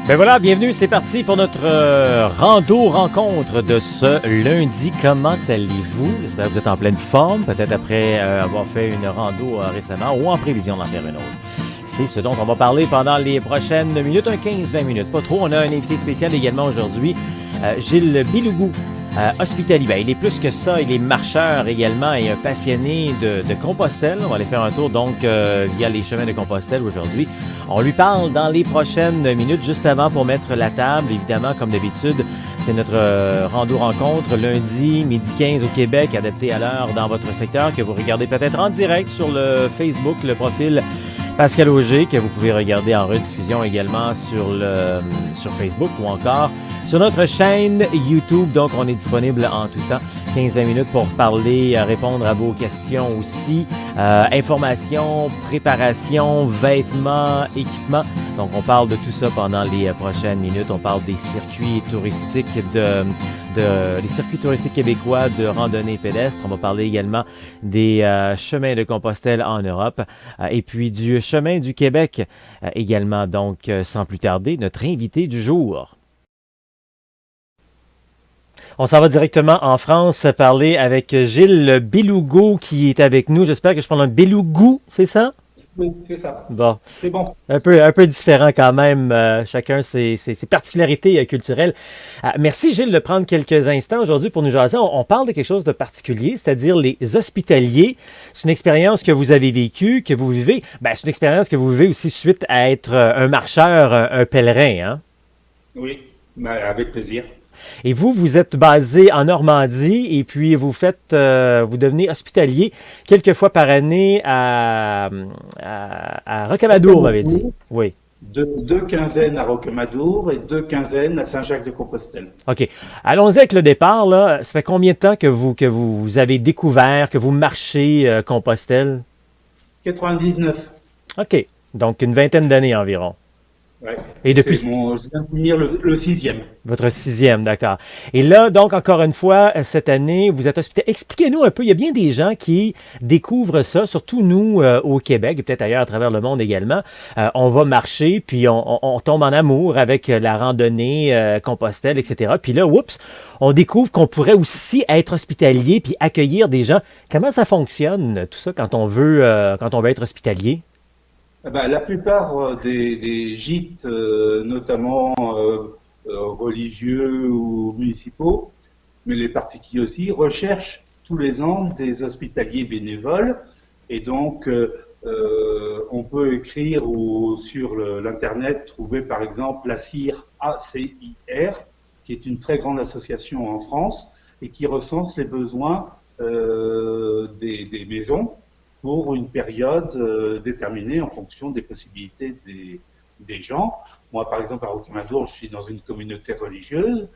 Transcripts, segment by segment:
Ben voilà, bienvenue, c'est parti pour notre rando-rencontre de ce lundi. Comment allez-vous? J'espère que vous êtes en pleine forme, peut-être après avoir fait une rando récemment ou en prévision d'en faire une autre. C'est ce dont on va parler pendant les prochaines minutes, un 15-20 minutes, pas trop. On a un invité spécial également aujourd'hui, Gilles Bilougou. Hospitalier, ben, il est plus que ça, il est marcheur également et un passionné de Compostelle. On va aller faire un tour donc via les chemins de Compostelle aujourd'hui. On lui parle dans les prochaines minutes, juste avant pour mettre la table. Évidemment, comme d'habitude, c'est notre rando-rencontre lundi, midi 15 au Québec, adapté à l'heure dans votre secteur, que vous regardez peut-être en direct sur le Facebook, le profil Pascal Auger, que vous pouvez regarder en rediffusion également sur Facebook ou encore sur notre chaîne YouTube. Donc, on est disponible en tout temps. 15-20 minutes pour parler, répondre à vos questions aussi. Informations, préparation, vêtements, équipements. Donc, on parle de tout ça pendant les prochaines minutes. On parle des circuits touristiques les circuits touristiques québécois de randonnée pédestre. On va parler également des chemins de Compostelle en Europe et puis du chemin du Québec également. Donc, sans plus tarder, notre invité du jour. On s'en va directement en France parler avec Gilles Bilougou qui est avec nous. J'espère que je parle un Bilougou, c'est ça? Oui, c'est ça. Bon. C'est bon. Un peu différent quand même, chacun ses particularités culturelles. Merci Gilles de prendre quelques instants aujourd'hui pour nous jaser. On parle de quelque chose de particulier, c'est-à-dire les hospitaliers. C'est une expérience que vous avez vécue, que vous vivez. Ben, c'est une expérience que vous vivez aussi suite à être un marcheur, un pèlerin, hein? Oui, avec plaisir. Et vous êtes basé en Normandie et puis vous devenez hospitalier quelques fois par année à Rocamadour, vous m'avez dit. Oui. Deux quinzaines à Rocamadour et 2 quinzaines à Saint-Jacques-de-Compostelle. OK. Allons-y avec le départ, là. Ça fait combien de temps que vous avez découvert, que vous marchez Compostelle? 99. OK. Donc, une vingtaine d'années environ. Ouais. Et depuis... Je viens de finir le 6e. Votre 6e, d'accord. Et là, donc, encore une fois, cette année, vous êtes hospitalier. Expliquez-nous un peu, il y a bien des gens qui découvrent ça, surtout nous au Québec, et peut-être ailleurs à travers le monde également. On va marcher, puis on tombe en amour avec la randonnée Compostelle, etc. Puis là, oups, on découvre qu'on pourrait aussi être hospitalier puis accueillir des gens. Comment ça fonctionne, tout ça, quand on veut être hospitalier? La plupart des gîtes, notamment religieux ou municipaux, mais les particuliers aussi, recherchent tous les ans des hospitaliers bénévoles. Et donc, on peut écrire ou sur l'Internet trouver par exemple la CIR, ACIR, qui est une très grande association en France et qui recense les besoins des maisons pour une période déterminée en fonction des possibilités des gens. Moi, par exemple, à Rocamadour, je suis dans une communauté religieuse.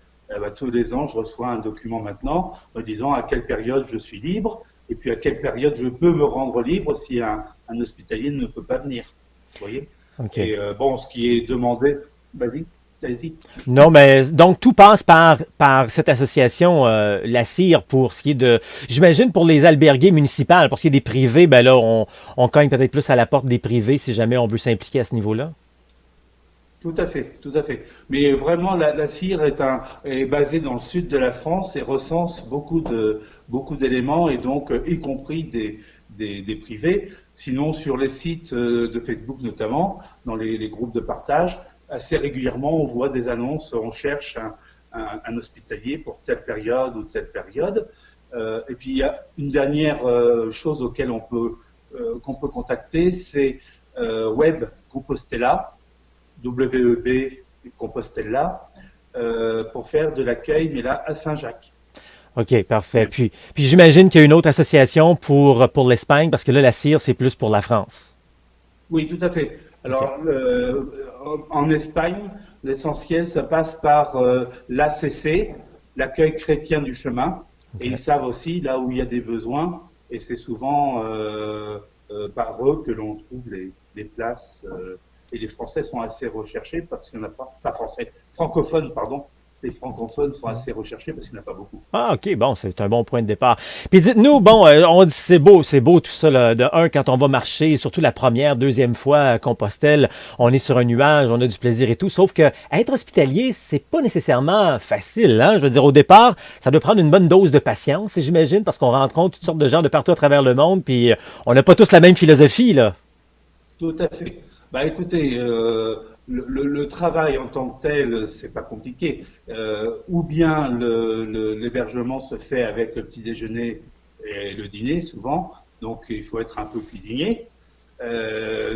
Tous les ans, je reçois un document maintenant me disant à quelle période je suis libre et puis à quelle période je peux me rendre libre si un hospitalier ne peut pas venir. Vous voyez? Okay. Et ce qui est demandé... Vas-y. Allez-y. Non, mais donc tout passe par cette association, la CIR, pour ce qui est de, j'imagine pour les albergues municipales, pour ce qui est des privés, ben là, on cogne peut-être plus à la porte des privés si jamais on veut s'impliquer à ce niveau-là. Tout à fait, tout à fait. Mais vraiment, la CIR est basée dans le sud de la France et recense beaucoup d'éléments et donc y compris des privés. Sinon, sur les sites de Facebook notamment, dans les groupes de partage, assez régulièrement, on voit des annonces, on cherche un hospitalier pour telle période ou telle période. Et puis, il y a une dernière chose qu'on peut contacter, c'est Web Compostela, WEB Compostela, pour faire de l'accueil, mais là, à Saint-Jacques. OK, parfait. Puis j'imagine qu'il y a une autre association pour l'Espagne, parce que là, la CIR, c'est plus pour la France. Oui, tout à fait. Alors, en Espagne, l'essentiel, ça passe par l'ACC, l'accueil chrétien du chemin. Okay. Et ils savent aussi là où il y a des besoins. Et c'est souvent par eux que l'on trouve les places. Et les Français sont assez recherchés parce qu'il n'y en a pas français, francophones, pardon, les francophones sont assez recherchés parce qu'il n'y en a pas beaucoup. Ah, OK, bon, c'est un bon point de départ. Puis dites-nous, bon, on dit c'est beau tout ça, là, de un, quand on va marcher, surtout la première, deuxième fois à Compostelle, on est sur un nuage, on a du plaisir et tout, sauf que être hospitalier, c'est pas nécessairement facile, hein? Je veux dire, au départ, ça doit prendre une bonne dose de patience, et j'imagine, parce qu'on rencontre toutes sortes de gens de partout à travers le monde, puis on n'a pas tous la même philosophie, là. Tout à fait. Bah écoutez, le travail en tant que tel, c'est pas compliqué. Ou bien l'hébergement se fait avec le petit déjeuner et le dîner, souvent. Donc il faut être un peu cuisinier.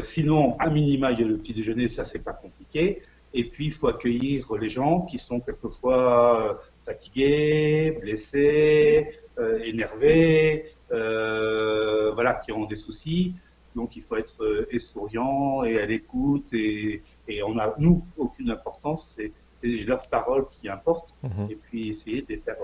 Sinon, à minima, il y a le petit déjeuner, ça c'est pas compliqué. Et puis il faut accueillir les gens qui sont quelquefois fatigués, blessés, énervés, voilà, qui ont des soucis. Donc il faut être souriant et à l'écoute et on a, nous, aucune importance, c'est leur parole qui importe Mhm. et puis essayer de les faire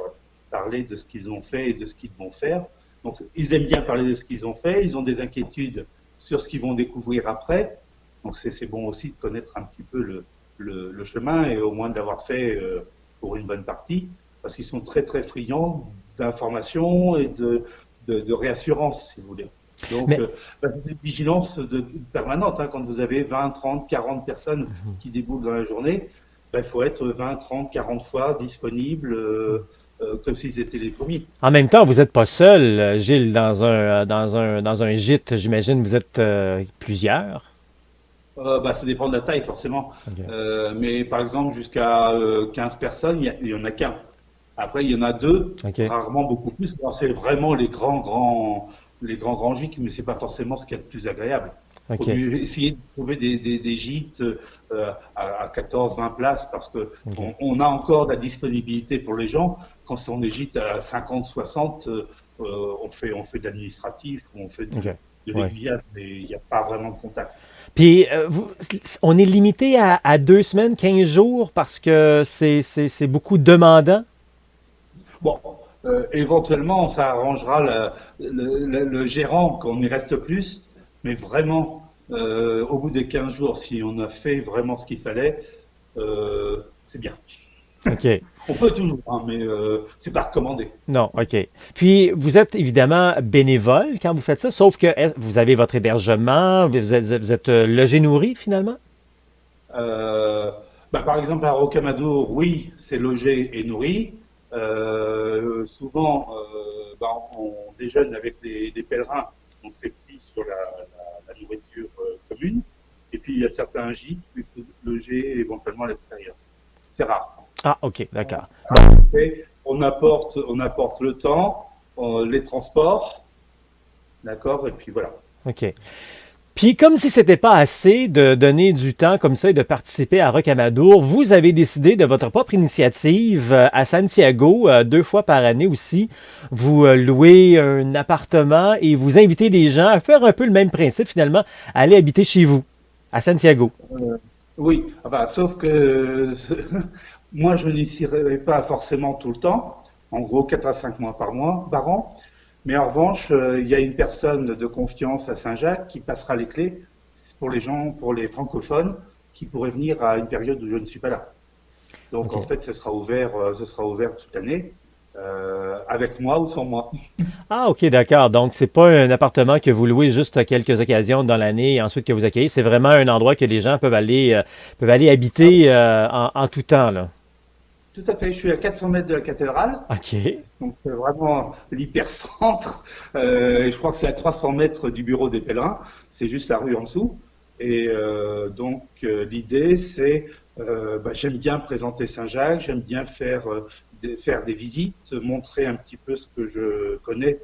parler de ce qu'ils ont fait et de ce qu'ils vont faire. Donc ils aiment bien parler de ce qu'ils ont fait, ils ont des inquiétudes sur ce qu'ils vont découvrir après. Donc c'est bon aussi de connaître un petit peu le chemin et au moins de l'avoir fait pour une bonne partie parce qu'ils sont très très friands d'informations et de réassurance, si vous voulez. Donc, Mais, c'est une vigilance permanente. Hein, quand vous avez 20, 30, 40 personnes qui déboulent dans la journée, il faut être 20, 30, 40 fois disponible, comme s'ils étaient les premiers. en même temps, vous n'êtes pas seul, Gilles, dans un gîte, j'imagine, vous êtes plusieurs. Ça dépend de la taille, forcément. OK. Mais par exemple, jusqu'à 15 personnes, il y en a qu'un. Après, il y en a deux, OK. rarement beaucoup plus. Alors, c'est vraiment les grands gîtes, mais c'est pas forcément ce qu'il y a de plus agréable. Il faut OK. mieux essayer de trouver des gîtes à 14, 20 places parce que OK. on a encore de la disponibilité pour les gens. Quand on est gîte à 50, 60, on fait de l'administratif, on fait OK. de Ouais. l'aiguillage, mais il n'y a pas vraiment de contact. Puis, on est limité à 2 semaines, 15 jours, parce que c'est beaucoup demandant. Bon, éventuellement, ça arrangera le gérant qu'on y reste plus, mais vraiment, au bout des 15 jours, si on a fait vraiment ce qu'il fallait, c'est bien. OK. On peut toujours, hein, mais c'est pas recommandé. Non, OK. Puis, vous êtes évidemment bénévole quand vous faites ça, sauf que vous avez votre hébergement, vous êtes logé nourri finalement? Par exemple, à Rocamadour, oui, c'est logé et nourri. Souvent, on déjeune avec des pèlerins, donc c'est pris sur la nourriture commune. Et puis, il y a certains gîtes où il faut loger éventuellement à l'extérieur. C'est rare. Ah, OK, d'accord. Alors, on apporte le temps, les transports, d'accord, et puis voilà. OK. Puis, comme si c'était pas assez de donner du temps comme ça et de participer à Rocamadour, vous avez décidé de votre propre initiative à Santiago, 2 fois par année aussi, vous louez un appartement et vous invitez des gens à faire un peu le même principe finalement, à aller habiter chez vous, à Santiago. Oui, enfin, sauf que moi, je n'y serai pas forcément tout le temps, en gros 4 à 5 mois par an. Mais en revanche, il y a une personne de confiance à Saint-Jacques qui passera les clés pour les gens, pour les francophones, qui pourraient venir à une période où je ne suis pas là. Donc en OK. fait, ce sera ouvert toute l'année, avec moi ou sans moi. Ah, OK, d'accord. Donc, c'est pas un appartement que vous louez juste à quelques occasions dans l'année et ensuite que vous accueillez. C'est vraiment un endroit que les gens peuvent aller Ah oui, habiter en tout temps, là. tout à fait. Je suis à 400 mètres de la cathédrale, OK. donc c'est vraiment l'hypercentre. Et je crois que c'est à 300 mètres du bureau des pèlerins. C'est juste la rue en dessous. Et l'idée, c'est, j'aime bien présenter Saint-Jacques, j'aime bien faire des visites, montrer un petit peu ce que je connais,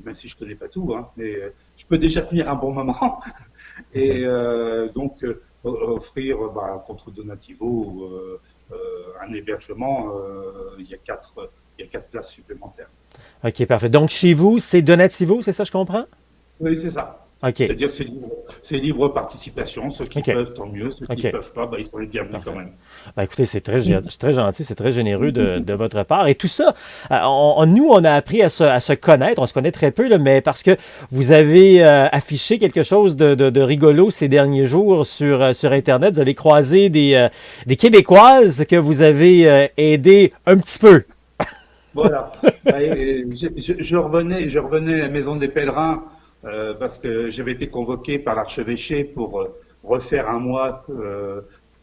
même si je connais pas tout, hein, mais je peux déjà tenir un bon moment. OK. Et offrir contre donativo un hébergement, il y a quatre places supplémentaires. OK, parfait. Donc, chez vous, c'est Donativo, c'est ça, je comprends? Oui, c'est ça. OK. C'est-à-dire que c'est libre participation. Ceux qui OK. peuvent, tant mieux. Ceux qui ne OK. peuvent pas, ils sont les bienvenus Parfait. quand même. Ben, écoutez, c'est très gentil, c'est très généreux de votre part. Et tout ça, nous, on a appris à se connaître. On se connaît très peu, là, mais parce que vous avez affiché quelque chose de rigolo ces derniers jours sur Internet. Vous avez croisé des Québécoises que vous avez aidées un petit peu. Voilà. Je revenais à la Maison des Pèlerins parce que j'avais été convoqué par l'archevêché pour refaire un mois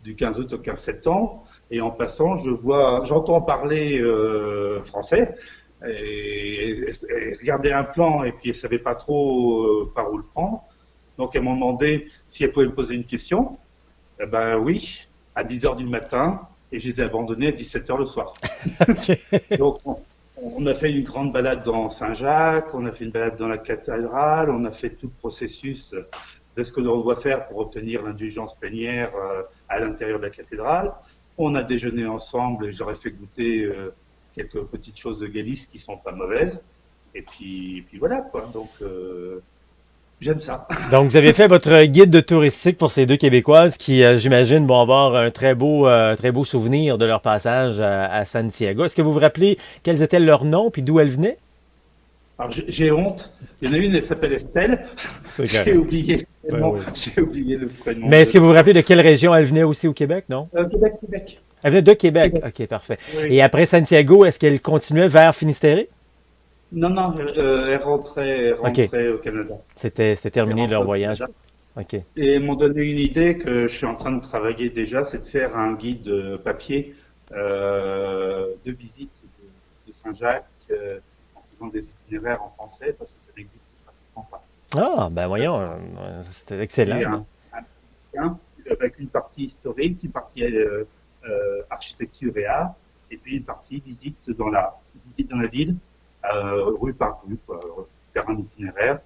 du 15 août au 15 septembre. Et en passant, j'entends parler français et regarder un plan et puis elles ne savaient pas trop par où le prendre. Donc elles m'ont demandé si elles pouvaient me poser une question. Eh ben oui, à 10 heures du matin et je les ai abandonnés à 17 heures le soir. Donc, on a fait une grande balade dans Saint-Jacques, on a fait une balade dans la cathédrale, on a fait tout le processus de ce que l'on doit faire pour obtenir l'indulgence plénière à l'intérieur de la cathédrale. On a déjeuné ensemble et j'aurais fait goûter quelques petites choses de Galice qui sont pas mauvaises. Et puis voilà, quoi. Donc, j'aime ça. Donc, vous avez fait votre guide de touristique pour ces deux Québécoises qui, j'imagine, vont avoir un très beau souvenir de leur passage à Santiago. Est-ce que vous vous rappelez quels étaient leurs noms puis d'où elles venaient? Alors, j'ai honte. Il y en a une, elle s'appelle Estelle. C'est J'ai correct. oublié le Ben prénom. oui. J'ai oublié le prénom. Mais est-ce que vous vous rappelez de quelle région elles venaient aussi au Québec, non? Québec, Québec. Elles venaient de Québec. Québec. OK, parfait. Oui. Et après Santiago, est-ce qu'elles continuaient vers Finistère? Non, non, elle OK. rentrait au Canada. C'était Elle terminé leur rentrait au voyage. Canada. OK. Et ils m'ont donné une idée que je suis en train de travailler déjà, c'est de faire un guide papier de visite de Saint-Jacques en faisant des itinéraires en français parce que ça n'existe pratiquement pas. Ah, ben voyons, c'était excellent. Et Là. un bouquin avec une partie historique, une partie architecture et art, et puis une partie visite dans la ville, rue par rue, quoi, faire un itinéraire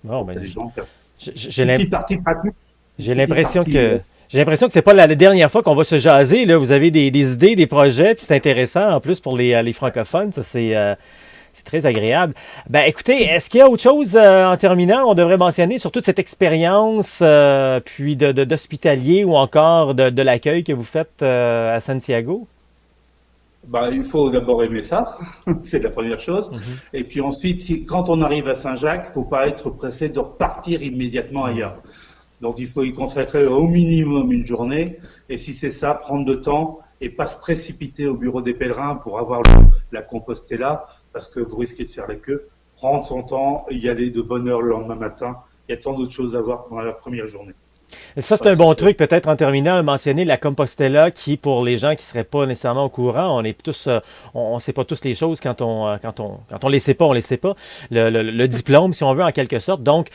Bon, pour que ben, les gens fassent j'ai une l'im- petite partie pratique, j'ai une petite l'impression partie. que j'ai l'impression que c'est pas la dernière fois qu'on va se jaser. Là, vous avez des idées, des projets, puis c'est intéressant en plus pour les francophones. Ça, c'est très agréable. Ben, écoutez, est-ce qu'il y a autre chose en terminant, on devrait mentionner sur toute cette expérience, puis d'hospitalier ou encore de l'accueil que vous faites à Santiago? Bah, il faut d'abord aimer ça, c'est la première chose. Mhm. Et puis ensuite, quand on arrive à Saint-Jacques, il ne faut pas être pressé de repartir immédiatement ailleurs. Donc il faut y consacrer au minimum une journée. Et si c'est ça, prendre le temps et pas se précipiter au bureau des pèlerins pour avoir la Compostela, parce que vous risquez de faire la queue. Prendre son temps et y aller de bonne heure le lendemain matin. Il y a tant d'autres choses à voir pendant la première journée. Ça, c'est Voilà, un c'est bon ce que- truc, peut-être en terminant, mentionner la Compostela, qui, pour les gens qui seraient pas nécessairement au courant, on est tous, on sait pas tous les choses quand on les sait pas, on les sait pas. Le diplôme, si on veut, en quelque sorte. Donc,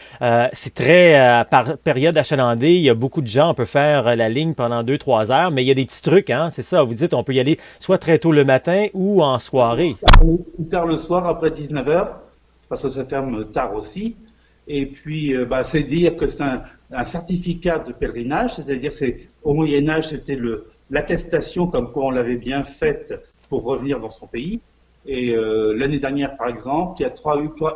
c'est très, par période achalandée, il y a beaucoup de gens, on peut faire la ligne pendant 2, 3 heures, mais il y a des petits trucs, hein, c'est ça. Vous dites, on peut y aller soit très tôt le matin ou en soirée. Plus tard le soir, après 19 heures, parce que ça ferme tard aussi. Et puis, c'est dire que c'est un certificat de pèlerinage, c'est-à-dire c'est au Moyen Âge, c'était l'attestation comme quoi on l'avait bien faite pour revenir dans son pays. Et l'année dernière, par exemple, il y a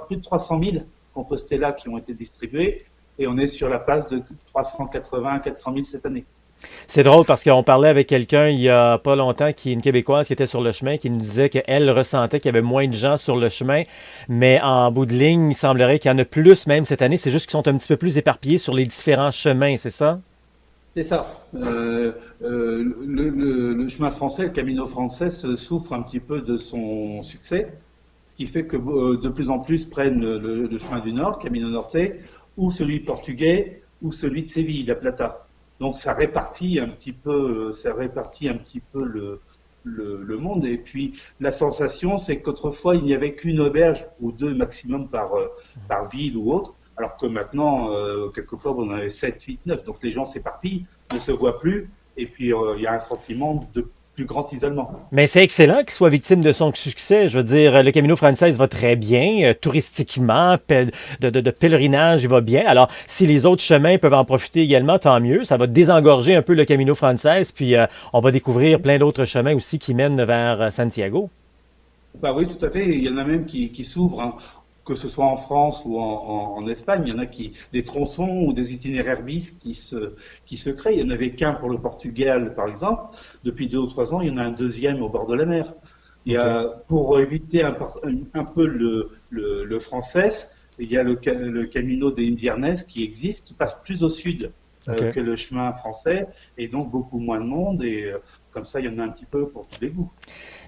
plus de 300 000 Compostela qui ont été distribués, et on est sur la passe de 380 400 000 cette année. C'est drôle parce qu'on parlait avec quelqu'un il y a pas longtemps, qui est une Québécoise qui était sur le chemin, qui nous disait qu'elle ressentait qu'il y avait moins de gens sur le chemin, mais en bout de ligne, il semblerait qu'il y en a plus même cette année. C'est juste qu'ils sont un petit peu plus éparpillés sur les différents chemins, c'est ça? C'est ça. Le chemin français, le Camino français, souffre un petit peu de son succès, ce qui fait que de plus en plus prennent le chemin du Nord, le Camino Norte, ou celui portugais, ou celui de Séville, La Plata. Donc ça répartit un petit peu le monde. Et puis la sensation, c'est qu'autrefois il n'y avait qu'une auberge ou deux maximum par ville ou autre, alors que maintenant, quelquefois, on en avait 7, 8, 9. Donc les gens s'éparpillent, ne se voient plus, et puis il y a un sentiment de plus grand isolement. Mais c'est excellent qu'il soit victime de son succès. Je veux dire, le Camino Frances va très bien, touristiquement, de pèlerinage, il va bien. Alors, si les autres chemins peuvent en profiter également, tant mieux. Ça va désengorger un peu le Camino Frances, puis on va découvrir plein d'autres chemins aussi qui mènent vers Santiago. Bah oui, tout à fait. Il y en a même qui s'ouvrent, hein. que ce soit en France ou en Espagne, il y en a des tronçons ou des itinéraires bis qui se créent. Il n'y en avait qu'un pour le Portugal, par exemple. Depuis 2 ou 3 ans, il y en a un deuxième au bord de la mer. Il y a, pour éviter un peu le français, il y a le Camino de Inviernes qui existe, qui passe plus au sud que le chemin français, et donc beaucoup moins de monde, et comme ça, il y en a un petit peu pour tous les goûts.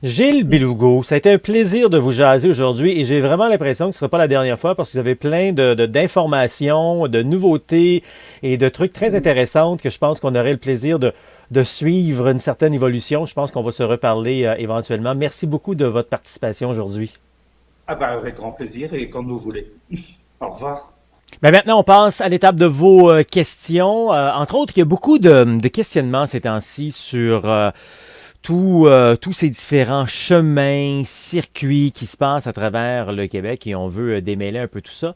Gilles Belugo, ça a été un plaisir de vous jaser aujourd'hui et j'ai vraiment l'impression que ce ne sera pas la dernière fois parce que vous avez plein d'informations, de nouveautés et de trucs très intéressants que je pense qu'on aurait le plaisir de suivre une certaine évolution. Je pense qu'on va se reparler éventuellement. Merci beaucoup de votre participation aujourd'hui. Ah ben, avec grand plaisir et quand vous voulez. Au revoir. Ben maintenant, on passe à l'étape de vos questions. Entre autres, il y a beaucoup de questionnements ces temps-ci sur tous ces différents chemins, circuits qui se passent à travers le Québec et on veut démêler un peu tout ça.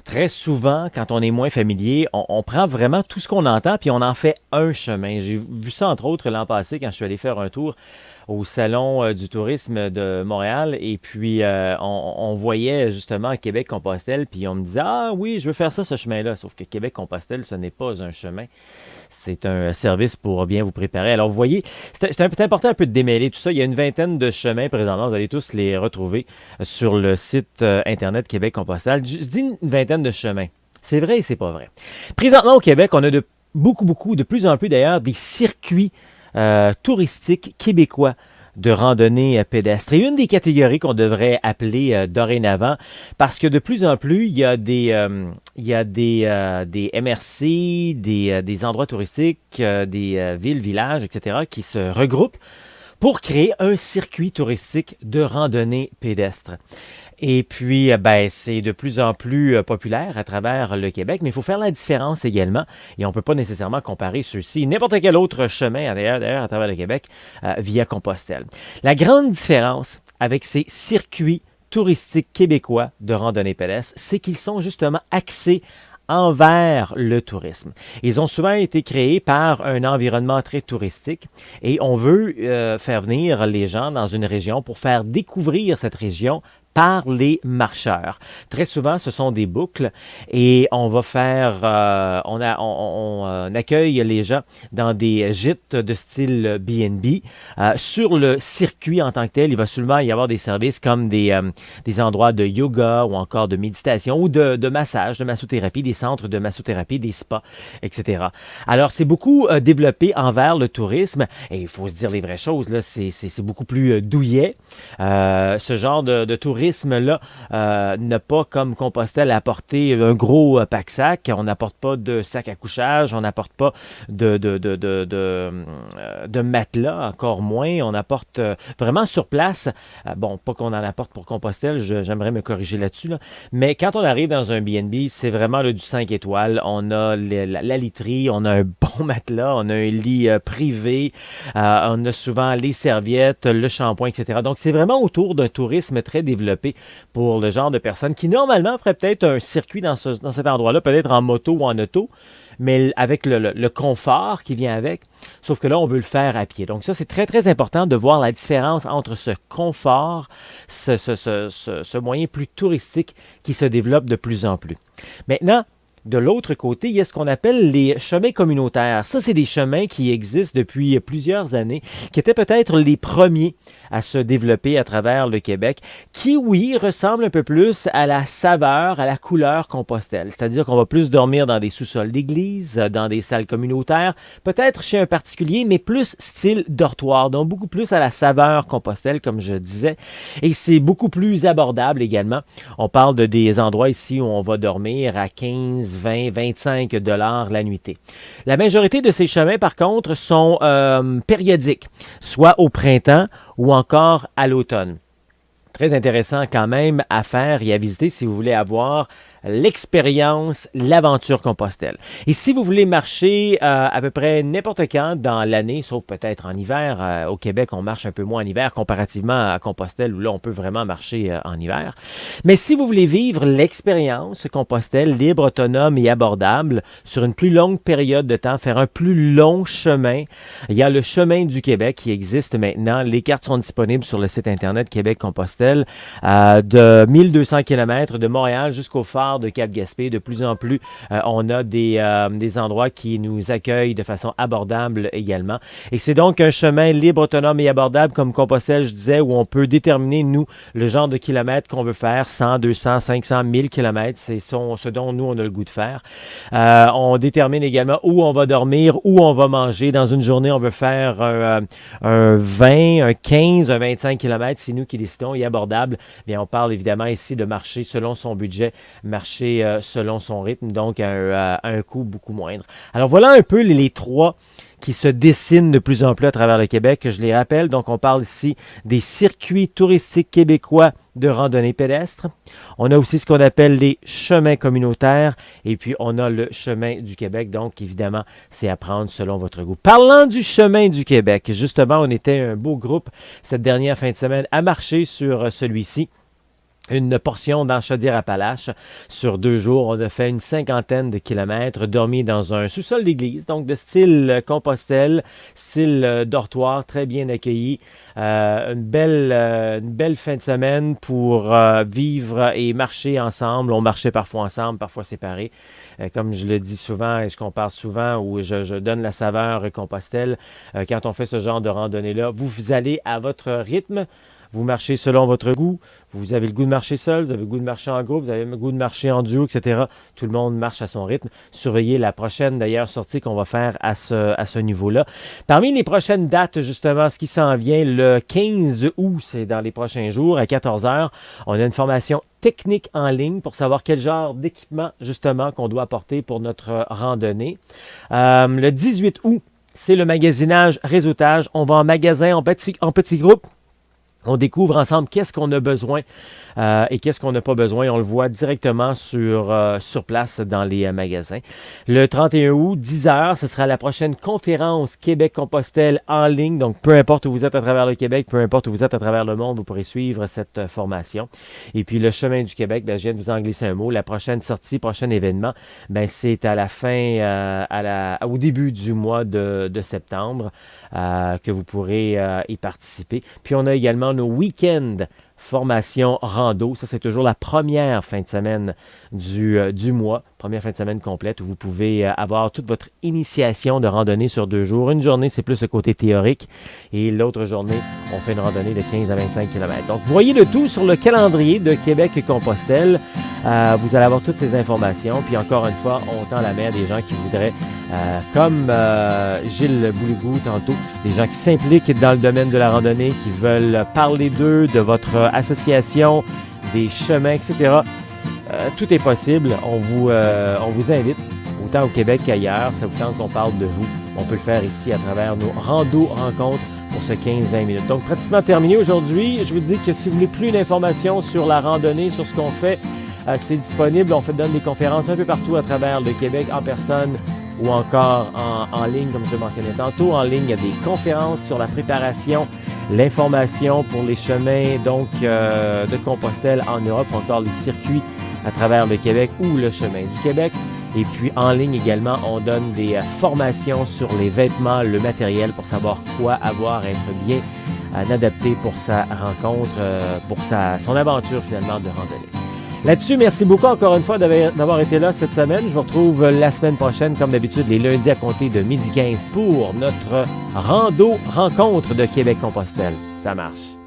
Très souvent, quand on est moins familier, on prend vraiment tout ce qu'on entend puis on en fait un chemin. J'ai vu ça entre autres l'an passé quand je suis allé faire un tour au Salon du tourisme de Montréal et puis on voyait justement Québec-Compostelle puis on me disait « Ah oui, je veux faire ça, ce chemin-là ». Sauf que Québec-Compostelle, ce n'est pas un chemin. C'est un service pour bien vous préparer. Alors, vous voyez, c'est important un peu de démêler tout ça. Il y a une vingtaine de chemins présentement. Vous allez tous les retrouver sur le site Internet Québec-Compostelle. Je dis une vingtaine de chemins. C'est vrai et c'est pas vrai. Présentement, au Québec, on a de plus en plus d'ailleurs, des circuits touristiques québécois de randonnée pédestre. Et une des catégories qu'on devrait appeler dorénavant, parce que de plus en plus, il y a des MRC, des endroits touristiques, des villes, villages, etc., qui se regroupent pour créer un circuit touristique de randonnée pédestre. Et puis, c'est de plus en plus populaire à travers le Québec, mais il faut faire la différence également. Et on ne peut pas nécessairement comparer ceux-ci, n'importe quel autre chemin, d'ailleurs, à travers le Québec, via Compostelle. La grande différence avec ces circuits touristiques québécois de randonnée pédestre, c'est qu'ils sont justement axés envers le tourisme. Ils ont souvent été créés par un environnement très touristique et on veut faire venir les gens dans une région pour faire découvrir cette région par les marcheurs. Très souvent, ce sont des boucles et on va faire, on accueille les gens dans des gîtes de style B&B. Sur le circuit en tant que tel, il va souvent y avoir des services comme des endroits de yoga ou encore de méditation ou de massage, de massothérapie, des centres de massothérapie, des spas, etc. Alors, c'est beaucoup développé envers le tourisme et il faut se dire les vraies choses, là, c'est beaucoup plus douillet. Ce genre de tourisme là n'a pas comme Compostelle apporté un gros pack-sac. On n'apporte pas de sac à couchage, on n'apporte pas de matelas, encore moins. On apporte vraiment sur place. Bon, pas qu'on en apporte pour Compostelle, j'aimerais me corriger là-dessus, là. Mais quand on arrive dans un B&B, c'est vraiment là, du 5 étoiles. On a la literie, on a un bon matelas, on a un lit privé, on a souvent les serviettes, le shampoing, etc. Donc, c'est vraiment autour d'un tourisme très développé pour le genre de personnes qui, normalement, feraient peut-être un circuit dans cet endroit-là, peut-être en moto ou en auto, mais avec le confort qui vient avec. Sauf que là, on veut le faire à pied. Donc ça, c'est très, très important de voir la différence entre ce confort, ce moyen plus touristique qui se développe de plus en plus. Maintenant, de l'autre côté, il y a ce qu'on appelle les chemins communautaires. Ça, c'est des chemins qui existent depuis plusieurs années, qui étaient peut-être les premiers à se développer à travers le Québec, qui, oui, ressemblent un peu plus à la saveur, à la couleur Compostelle. C'est-à-dire qu'on va plus dormir dans des sous-sols d'église, dans des salles communautaires, peut-être chez un particulier, mais plus style dortoir, donc beaucoup plus à la saveur Compostelle, comme je disais. Et c'est beaucoup plus abordable également. On parle de des endroits ici où on va dormir à 15, 20, 25 $ la nuitée. La majorité de ces chemins, par contre, sont périodiques, soit au printemps ou encore à l'automne. Très intéressant quand même à faire et à visiter si vous voulez avoir l'expérience, l'aventure Compostelle. Et si vous voulez marcher à peu près n'importe quand dans l'année, sauf peut-être en hiver, au Québec, on marche un peu moins en hiver comparativement à Compostelle où là, on peut vraiment marcher en hiver. Mais si vous voulez vivre l'expérience Compostelle libre, autonome et abordable sur une plus longue période de temps, faire un plus long chemin, il y a le chemin du Québec qui existe maintenant. Les cartes sont disponibles sur le site internet Québec-Compostelle de 1200 km de Montréal jusqu'au phare de Cap-Gaspé. De plus en plus, on a des endroits qui nous accueillent de façon abordable également. Et c'est donc un chemin libre, autonome et abordable comme Compostelle, je disais, où on peut déterminer, nous, le genre de kilomètres qu'on veut faire, 100, 200, 500, 1000 kilomètres. C'est ce dont nous, on a le goût de faire. On détermine également où on va dormir, où on va manger. Dans une journée, on veut faire un 20, un 15, un 25 kilomètres. C'est nous qui décidons et abordable. Bien, on parle évidemment ici de marcher selon son budget, marcher selon son rythme, donc à un coût beaucoup moindre. Alors voilà un peu les trois qui se dessinent de plus en plus à travers le Québec. Je les rappelle, donc on parle ici des circuits touristiques québécois de randonnée pédestre. On a aussi ce qu'on appelle les chemins communautaires et puis on a le chemin du Québec. Donc évidemment, c'est à prendre selon votre goût. Parlant du chemin du Québec, justement, on était un beau groupe cette dernière fin de semaine à marcher sur celui-ci. Une portion dans Chaudière-Appalaches. Sur 2 jours, on a fait une 50aine de kilomètres, dormi dans un sous-sol d'église, donc de style Compostelle, style dortoir, très bien accueilli. Une belle fin de semaine pour vivre et marcher ensemble. On marchait parfois ensemble, parfois séparés. Comme je le dis souvent et je compare souvent, où je donne la saveur Compostelle, quand on fait ce genre de randonnée-là, vous allez à votre rythme. Vous marchez selon votre goût. Vous avez le goût de marcher seul, vous avez le goût de marcher en groupe, vous avez le goût de marcher en duo, etc. Tout le monde marche à son rythme. Surveillez la prochaine, d'ailleurs, sortie qu'on va faire à ce niveau-là. Parmi les prochaines dates, justement, ce qui s'en vient, le 15 août, c'est dans les prochains jours, à 14h, on a une formation technique en ligne pour savoir quel genre d'équipement, justement, qu'on doit apporter pour notre randonnée. Le 18 août, c'est le magasinage réseautage. On va en magasin, en petits groupes. On découvre ensemble qu'est-ce qu'on a besoin et qu'est-ce qu'on n'a pas besoin. On le voit directement sur place dans les magasins. Le 31 août, 10h, ce sera la prochaine conférence Québec-Compostelle en ligne. Donc, peu importe où vous êtes à travers le Québec, peu importe où vous êtes à travers le monde, vous pourrez suivre cette formation. Et puis, le chemin du Québec, je viens de vous en glisser un mot. La prochaine sortie, prochain événement, c'est à la fin, au début du mois de septembre que vous pourrez y participer. Puis, on a également nos week-ends formation rando. Ça, c'est toujours la première fin de semaine du mois, première fin de semaine complète où vous pouvez avoir toute votre initiation de randonnée sur 2 jours. Une journée, c'est plus le côté théorique et l'autre journée, on fait une randonnée de 15 à 25 km. Donc, vous voyez le tout sur le calendrier de Québec et Compostelle. Vous allez avoir toutes ces informations. Puis encore une fois, on tend la main à des gens qui voudraient, comme Gilles Bouligou tantôt, des gens qui s'impliquent dans le domaine de la randonnée, qui veulent parler d'eux, de votre association, des chemins, etc. Tout est possible. On vous invite, autant au Québec qu'ailleurs. Ça vous tente qu'on parle de vous. On peut le faire ici à travers nos rencontres pour ce 15-20 minutes. Donc, pratiquement terminé aujourd'hui. Je vous dis que si vous voulez plus d'informations sur la randonnée, sur ce qu'on fait, c'est disponible. On donne des conférences un peu partout à travers le Québec, en personne ou encore en ligne, comme je le mentionnais tantôt. En ligne, il y a des conférences sur la préparation, l'information pour les chemins donc de Compostelle en Europe, ou encore les circuits à travers le Québec ou le chemin du Québec. Et puis en ligne également, on donne des formations sur les vêtements, le matériel pour savoir quoi avoir, être bien adapté pour sa rencontre, pour son aventure finalement de randonnée. Là-dessus, merci beaucoup encore une fois d'avoir été là cette semaine. Je vous retrouve la semaine prochaine, comme d'habitude, les lundis à compter de 12h15 pour notre rencontre de Québec-Compostelle. Ça marche.